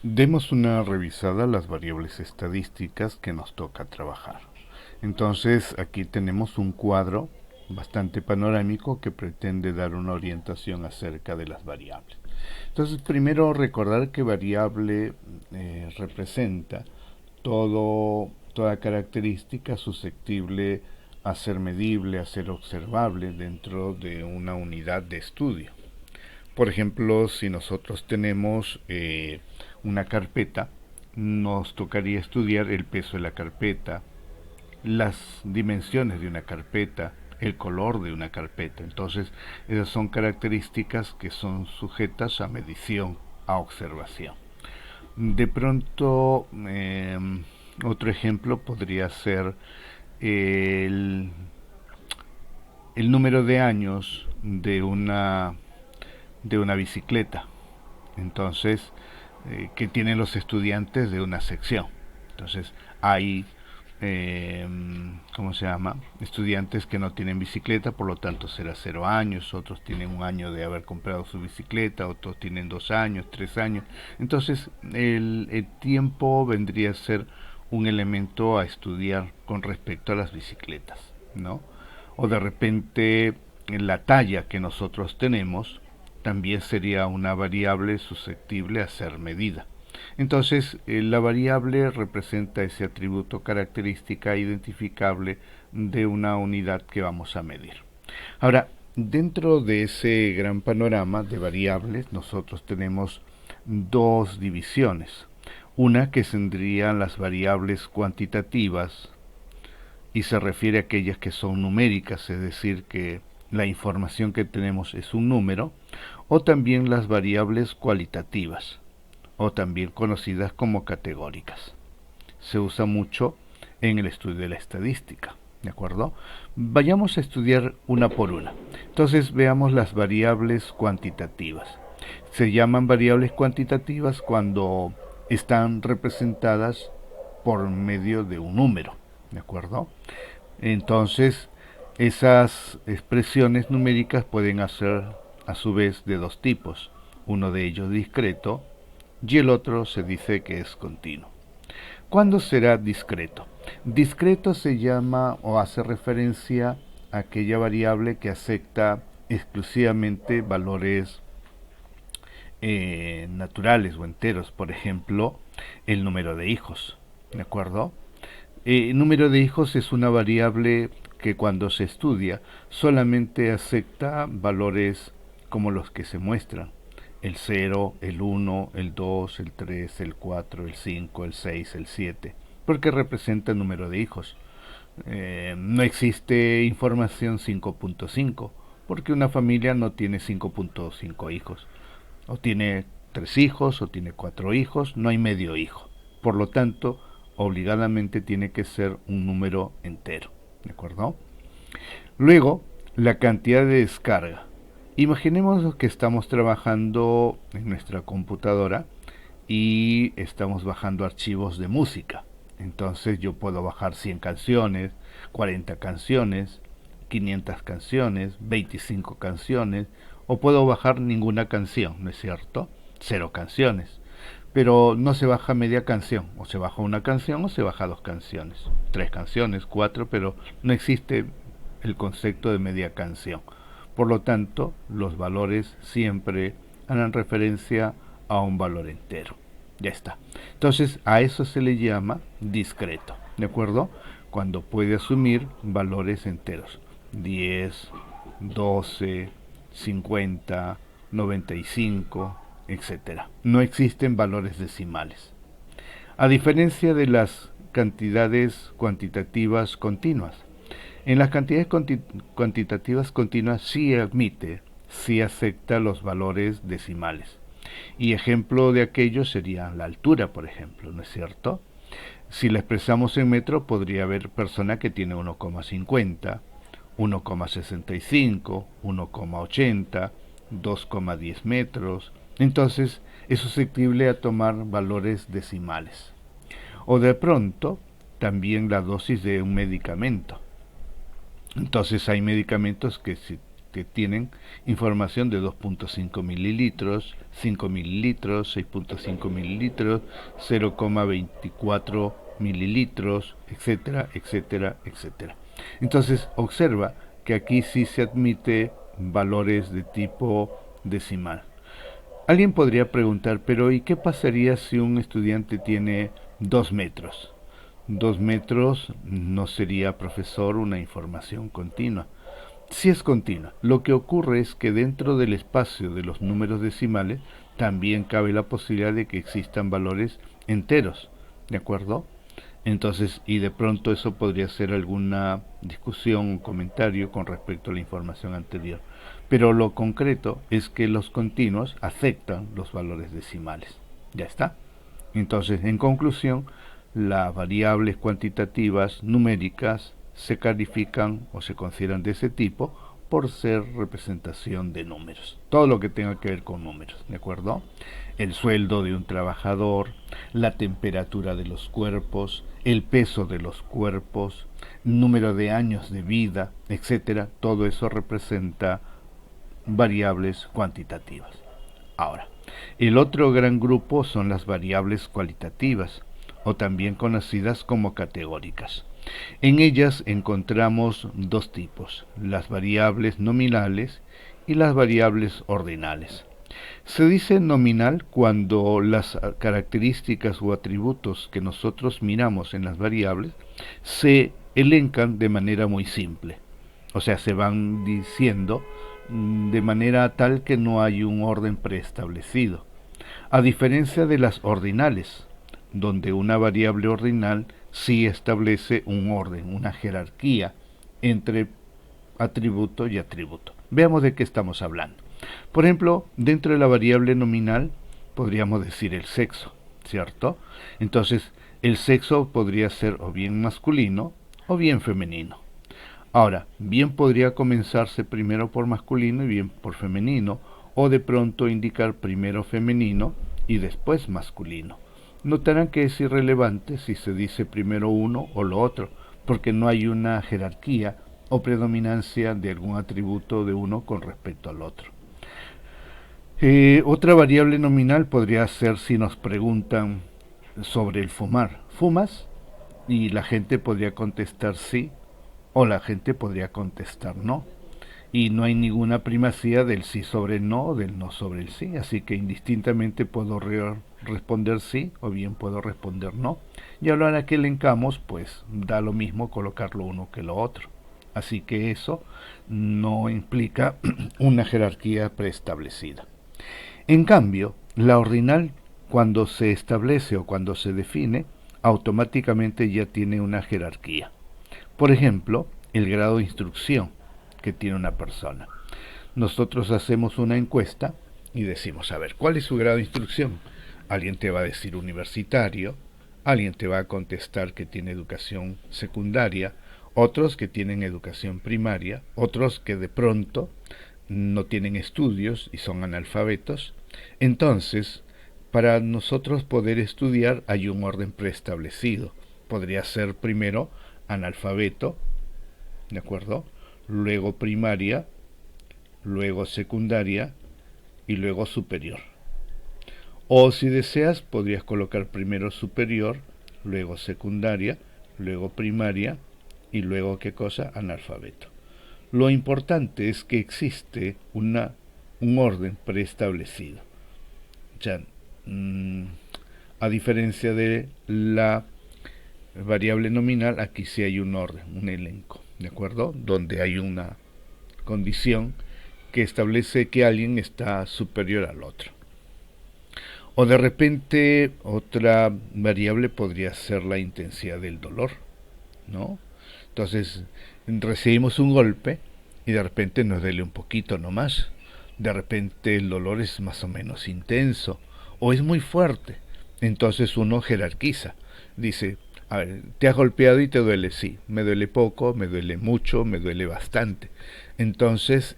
Demos una revisada a las variables estadísticas que nos toca trabajar. Entonces aquí tenemos un cuadro bastante panorámico que pretende dar una orientación acerca de las variables. Entonces primero recordar que variable representa toda característica susceptible a ser medible, a ser observable dentro de una unidad de estudio. Por ejemplo, si nosotros tenemos una carpeta, nos tocaría estudiar el peso de la carpeta, las dimensiones de una carpeta, el color de una carpeta. Entonces, esas son características que son sujetas a medición, a observación. De pronto, otro ejemplo podría ser el, el número de años de una bicicleta. Entonces, que tienen los estudiantes de una sección. Entonces, hay, eh, ¿cómo se llama? Estudiantes que no tienen bicicleta, por lo tanto será 0 años, otros tienen 1 año de haber comprado su bicicleta, otros tienen 2 años, 3 años. Entonces, el tiempo vendría a ser un elemento a estudiar con respecto a las bicicletas, ¿no? O de repente la talla que nosotros tenemos también sería una variable susceptible a ser medida. Entonces, la variable representa ese atributo característica identificable de una unidad que vamos a medir. Ahora, dentro de ese gran panorama de variables, nosotros tenemos dos divisiones. Una que tendrían las variables cuantitativas y se refiere a aquellas que son numéricas, es decir, que la información que tenemos es un número, o también las variables cualitativas, o también conocidas como categóricas. Se usa mucho en el estudio de la estadística, ¿de acuerdo? Vayamos a estudiar una por una. Entonces veamos las variables cuantitativas. Se llaman variables cuantitativas cuando están representadas por medio de un número, ¿de acuerdo? Entonces, esas expresiones numéricas pueden ser a su vez de dos tipos, uno de ellos discreto y el otro se dice que es continuo. ¿Cuándo será discreto? Discreto se llama o hace referencia a aquella variable que acepta exclusivamente valores naturales o enteros, por ejemplo, el número de hijos, ¿de acuerdo? El número de hijos es una variable que cuando se estudia solamente acepta valores como los que se muestran. El 0, el 1, el 2, el 3, el 4, el 5, el 6, el 7, porque representa el número de hijos. No existe información 5.5, porque una familia no tiene 5.5 hijos. O tiene 3 hijos, o tiene 4 hijos, no hay medio hijo. Por lo tanto, obligadamente tiene que ser un número entero, ¿de acuerdo? Luego, la cantidad de descarga. Imaginemos que estamos trabajando en nuestra computadora y estamos bajando archivos de música. Entonces yo puedo bajar 100 canciones, 40 canciones, 500 canciones, 25 canciones, o puedo bajar ninguna canción, ¿no es cierto? 0 canciones. Pero no se baja media canción, o se baja una canción o se baja 2 canciones, 3 canciones, 4, pero no existe el concepto de media canción. Por lo tanto, los valores siempre harán referencia a un valor entero. Ya está. Entonces, a eso se le llama discreto, ¿de acuerdo? Cuando puede asumir valores enteros. 10, 12, 50, 95, etcétera. No existen valores decimales. A diferencia de las cantidades cuantitativas continuas, en las cantidades cuantitativas continuas sí admite, sí acepta los valores decimales. Y ejemplo de aquello sería la altura, por ejemplo, ¿no es cierto? Si la expresamos en metro, podría haber persona que tiene 1,50, 1,65, 1,80, 2,10 metros. Entonces, es susceptible a tomar valores decimales. O de pronto, también la dosis de un medicamento. Entonces hay medicamentos que tienen información de 2.5 mililitros, 5 mililitros, 6.5 mililitros, 0,24 mililitros, etcétera, etcétera, etcétera. Entonces observa que aquí sí se admite valores de tipo decimal. Alguien podría preguntar, pero ¿y qué pasaría si un estudiante tiene 2 metros? 2 metros no sería, profesor, una información continua. Sí es continua. Lo que ocurre es que dentro del espacio de los números decimales también cabe la posibilidad de que existan valores enteros, ¿de acuerdo? Entonces, y de pronto eso podría ser alguna discusión o comentario con respecto a la información anterior. Pero lo concreto es que los continuos aceptan los valores decimales. ¿Ya está? Entonces, en conclusión, las variables cuantitativas numéricas se califican o se consideran de ese tipo por ser representación de números. Todo lo que tenga que ver con números, ¿de acuerdo? El sueldo de un trabajador, la temperatura de los cuerpos, el peso de los cuerpos, número de años de vida, etcétera. Todo eso representa variables cuantitativas. Ahora, el otro gran grupo son las variables cualitativas, o también conocidas como categóricas. En ellas encontramos dos tipos, las variables nominales y las variables ordinales. Se dice nominal cuando las características o atributos que nosotros miramos en las variables se elencan de manera muy simple. O sea, se van diciendo de manera tal que no hay un orden preestablecido. A diferencia de las ordinales, donde una variable ordinal sí establece un orden, una jerarquía entre atributo y atributo. Veamos de qué estamos hablando. Por ejemplo, dentro de la variable nominal podríamos decir el sexo, ¿cierto? Entonces, el sexo podría ser o bien masculino o bien femenino. Ahora, bien podría comenzarse primero por masculino y bien por femenino, o de pronto indicar primero femenino y después masculino. Notarán que es irrelevante si se dice primero uno o lo otro, porque no hay una jerarquía o predominancia de algún atributo de uno con respecto al otro. Otra variable nominal podría ser si nos preguntan sobre el fumar. ¿Fumas? Y la gente podría contestar sí, o la gente podría contestar no. Y no hay ninguna primacía del sí sobre el no o del no sobre el sí, así que indistintamente puedo responder sí o bien puedo responder no. Y a la hora que elencamos, pues da lo mismo colocar lo uno que lo otro. Así que eso no implica una jerarquía preestablecida. En cambio, la ordinal, cuando se establece o cuando se define, automáticamente ya tiene una jerarquía. Por ejemplo, el grado de instrucción que tiene una persona. Nosotros hacemos una encuesta y decimos, a ver, ¿cuál es su grado de instrucción? Alguien te va a decir universitario, alguien te va a contestar que tiene educación secundaria, otros que tienen educación primaria, otros que de pronto no tienen estudios y son analfabetos. Entonces, para nosotros poder estudiar hay un orden preestablecido. Podría ser primero analfabeto, ¿de acuerdo? Luego primaria, luego secundaria y luego superior. O si deseas, podrías colocar primero superior, luego secundaria, luego primaria y luego, ¿qué cosa? Analfabeto. Lo importante es que existe un orden preestablecido. Ya, a diferencia de la variable nominal, aquí sí hay un orden, un elenco, ¿de acuerdo? Donde hay una condición que establece que alguien está superior al otro. O de repente otra variable podría ser la intensidad del dolor, ¿no? Entonces recibimos un golpe y de repente nos duele un poquito nomás. De repente el dolor es más o menos intenso o es muy fuerte. Entonces uno jerarquiza. Dice, a ver, ¿te has golpeado y te duele? Sí, me duele poco, me duele mucho, me duele bastante. Entonces,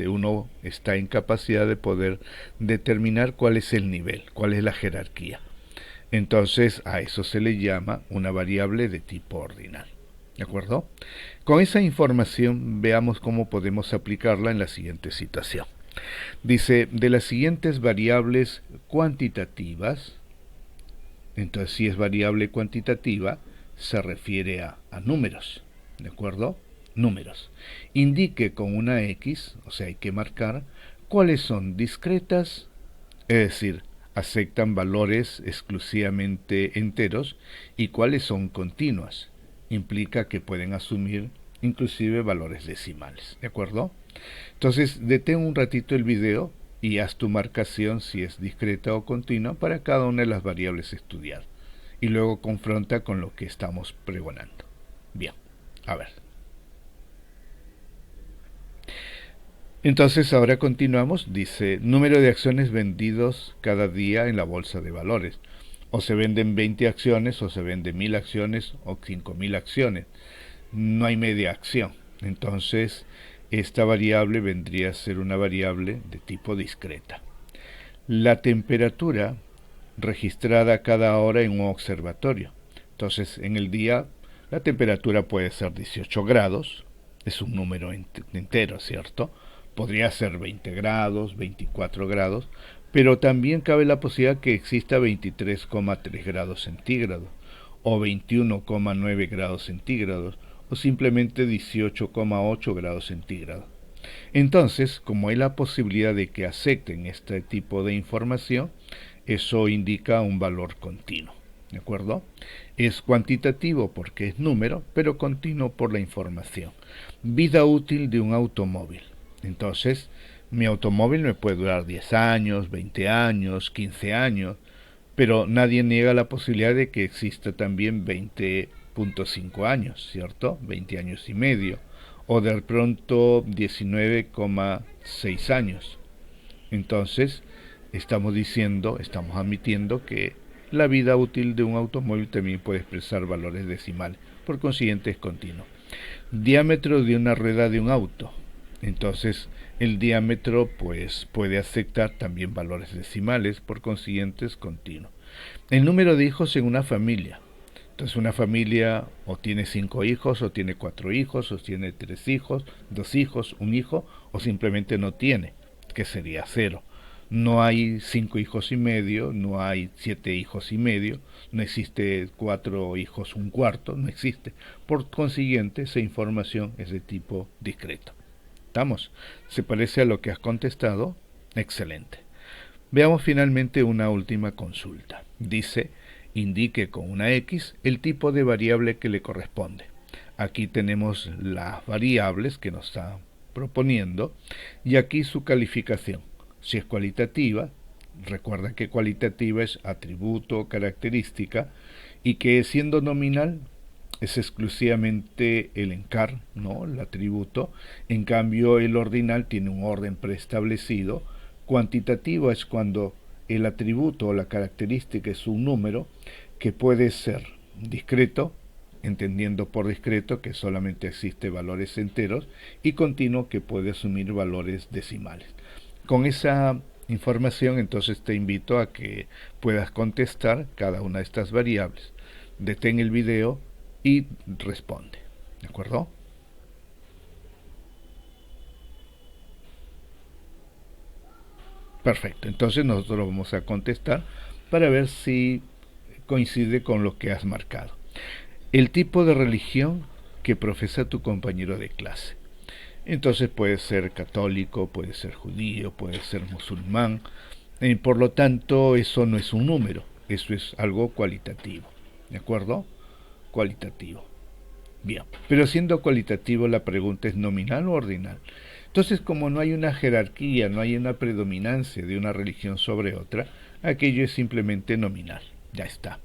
uno está en capacidad de poder determinar cuál es el nivel, cuál es la jerarquía. Entonces, a eso se le llama una variable de tipo ordinal. ¿De acuerdo? Con esa información veamos cómo podemos aplicarla en la siguiente situación. Dice, de las siguientes variables cuantitativas, entonces si es variable cuantitativa, se refiere a números, ¿de acuerdo? Números. Indique con una X, o sea, hay que marcar, cuáles son discretas, es decir, aceptan valores exclusivamente enteros, y cuáles son continuas. Implica que pueden asumir inclusive valores decimales, ¿de acuerdo? Entonces, detén un ratito el video y haz tu marcación si es discreta o continua para cada una de las variables estudiadas. Y luego confronta con lo que estamos pregonando. Bien, a ver. Entonces ahora continuamos, dice, número de acciones vendidos cada día en la bolsa de valores. O se venden 20 acciones, o se venden 1000 acciones, o 5000 acciones. No hay media acción. Entonces, esta variable vendría a ser una variable de tipo discreta. La temperatura registrada cada hora en un observatorio. Entonces, en el día, la temperatura puede ser 18 grados, es un número entero, ¿cierto? Podría ser 20 grados, 24 grados, pero también cabe la posibilidad que exista 23,3 grados centígrados, o 21,9 grados centígrados, o simplemente 18,8 grados centígrados. Entonces, como hay la posibilidad de que acepten este tipo de información, eso indica un valor continuo, ¿de acuerdo? Es cuantitativo porque es número, pero continuo por la información. Vida útil de un automóvil. Entonces, mi automóvil me puede durar 10 años, 20 años, 15 años, pero nadie niega la posibilidad de que exista también 20,5 años, ¿cierto? 20 años y medio, o de pronto 19,6 años. Entonces, estamos admitiendo que la vida útil de un automóvil también puede expresar valores decimales, por consiguiente es continuo. Diámetro de una rueda de un auto. Entonces, el diámetro pues puede aceptar también valores decimales, por consiguiente es continuo. El número de hijos en una familia. Entonces una familia o tiene 5 hijos, o tiene 4 hijos, o tiene 3 hijos, 2 hijos, un hijo, o simplemente no tiene, que sería 0. No hay 5 hijos y medio, no hay 7 hijos y medio, no existe 4 hijos un cuarto, no existe. Por consiguiente, esa información es de tipo discreto. ¿Estamos? ¿Se parece a lo que has contestado? Excelente. Veamos finalmente una última consulta. Dice, indique con una X el tipo de variable que le corresponde. Aquí tenemos las variables que nos está proponiendo y aquí su calificación. Si es cualitativa, recuerda que cualitativa es atributo, característica, y que siendo nominal es exclusivamente el encar, ¿no? El atributo. En cambio, el ordinal tiene un orden preestablecido. Cuantitativo es cuando el atributo o la característica es un número que puede ser discreto, entendiendo por discreto que solamente existe valores enteros, y continuo, que puede asumir valores decimales. Con esa información, entonces te invito a que puedas contestar cada una de estas variables. Detén el video y responde, ¿de acuerdo? Perfecto, entonces nosotros vamos a contestar para ver si coincide con lo que has marcado. El tipo de religión que profesa tu compañero de clase. Entonces puede ser católico, puede ser judío, puede ser musulmán. Por lo tanto, eso no es un número, eso es algo cualitativo. ¿De acuerdo? Cualitativo. Bien, pero siendo cualitativo, la pregunta es nominal o ordinal. Entonces, como no hay una jerarquía, no hay una predominancia de una religión sobre otra, aquello es simplemente nominal. Ya está.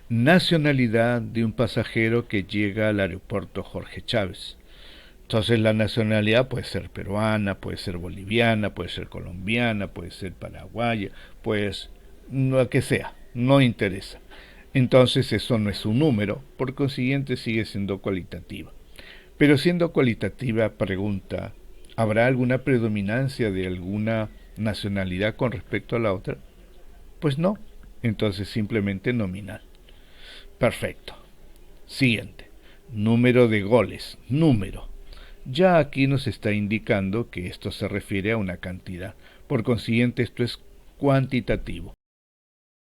Nacionalidad de un pasajero que llega al aeropuerto Jorge Chávez. Entonces la nacionalidad puede ser peruana, puede ser boliviana, puede ser colombiana, puede ser paraguaya, pues lo que sea, no interesa. Entonces eso no es un número, por consiguiente sigue siendo cualitativa. Pero siendo cualitativa, pregunta, ¿habrá alguna predominancia de alguna nacionalidad con respecto a la otra? Pues no, entonces simplemente nominal. Perfecto. Siguiente. Número de goles. Número. Ya aquí nos está indicando que esto se refiere a una cantidad. Por consiguiente, esto es cuantitativo.